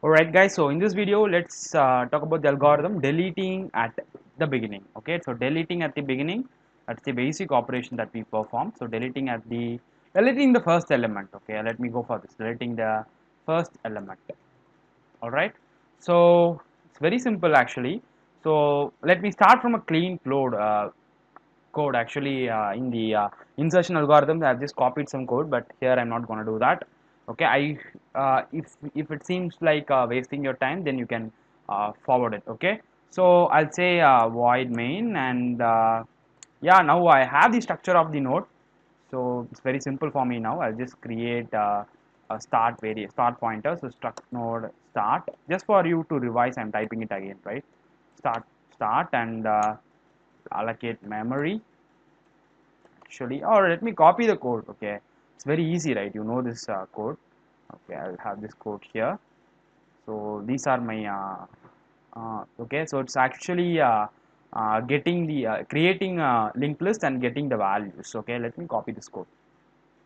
Alright guys, so in this video let's talk about the algorithm deleting at the beginning. Okay, so deleting at the beginning, that's the basic operation that we perform. So deleting the first element. Okay, let me go for this, deleting the first element. Alright, so it's very simple actually. So let me start from a clean code actually. In the insertion algorithm I have just copied some code, but here I'm not going to do that. Okay, if it seems like wasting your time, then you can forward it. Okay, so I'll say void main, and yeah, now I have the structure of the node, so it's very simple for me. Now I'll just create a start pointer. So struct node start, just for you to revise, I'm typing it again, right? Start and allocate memory actually, or let me copy the code. Okay, it's very easy, right? You know this code. Okay, I'll have this code here. So these are my okay, so it's actually getting the creating a linked list and getting the values. Okay, let me copy this code.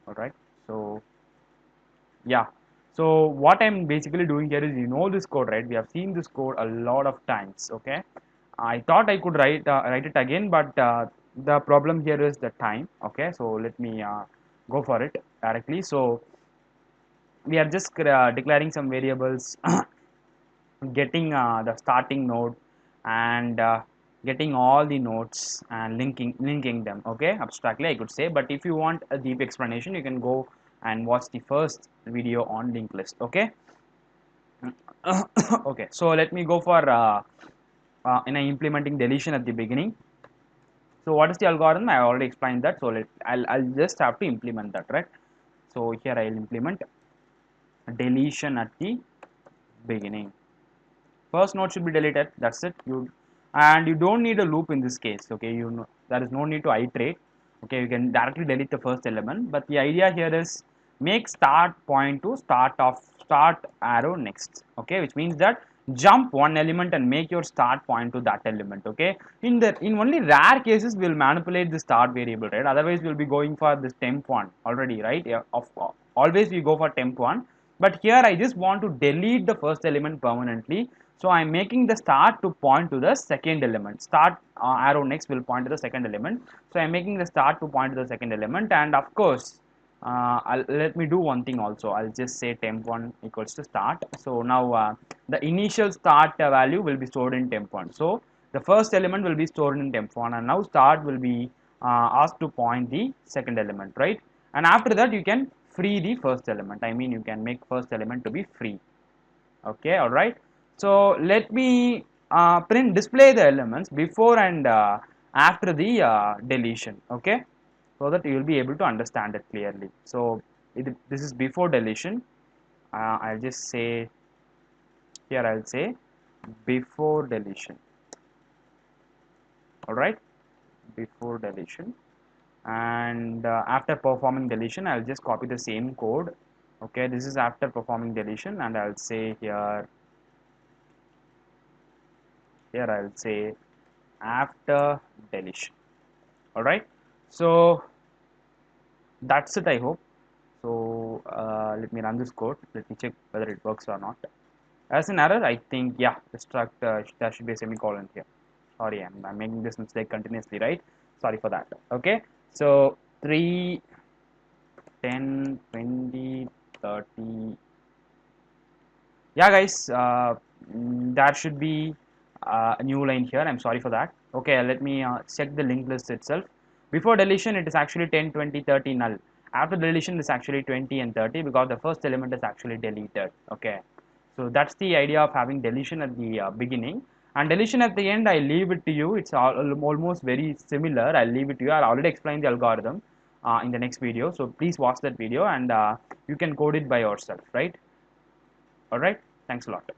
All right, so yeah, so what I'm basically doing here is, you know this code, right? We have seen this code a lot of times. Okay, I thought I could write it again, but the problem here is the time. Okay, so let me go for it directly. So we are just declaring some variables, getting the starting node, and getting all the nodes and linking them. Okay, abstractly I could say, but if you want a deep explanation, you can go and watch the first video on linked list. Okay. Okay, so let me go for implementing deletion at the beginning. So what is the algorithm? I already explained that. So I'll just have to implement that, right? So here I'll implement deletion at the beginning. First node should be deleted. That's it. You don't need a loop in this case. Okay, there is no need to iterate. Okay, you can directly delete the first element. But the idea here is make start point to start arrow next. Okay, which means that jump one element and make your start point to that element. Okay, in only rare cases we'll manipulate the start variable, right? Otherwise we'll be going for this temp one already, right? Yeah, always we go for temp one, but here I just want to delete the first element permanently. So I'm making the start to point to the second element. Start arrow next will point to the second element. So I'm making the start to point to the second element, and of course let me do one thing also. I'll just say temp1 equals to start. So now the initial start value will be stored in temp1. So the first element will be stored in temp1, and now start will be asked to point the second element, right? And after that you can free the first element. I mean, you can make first element to be free. Okay, all right. So let me display the elements before and after the deletion. Okay, so that you will be able to understand it clearly. So this is before deletion. I'll just say here, I'll say before deletion. All right, before deletion, and after performing deletion, I'll just copy the same code. Okay, this is after performing deletion, and I'll say here I'll say after deletion. All right, so that's it, I hope. So let me run this code. Let me check whether it works or not. As an error, I think, yeah, there should be a semicolon here. Sorry, I'm making this mistake continuously, right? Sorry for that. Okay, so 3, 10, 20, 30. Yeah guys, there should be a new line here. I'm sorry for that. Okay, let me check the linked list itself. Before deletion it is actually 10, 20, 30 null. After deletion it's actually 20 and 30 because the first element is actually deleted. Okay, so that's the idea of having deletion at the beginning, and deletion at the end I leave it to you. It's almost very similar. I'll leave it to you. I'll already explain the algorithm in the next video, so please watch that video, and you can code it by yourself, right? All right, thanks a lot.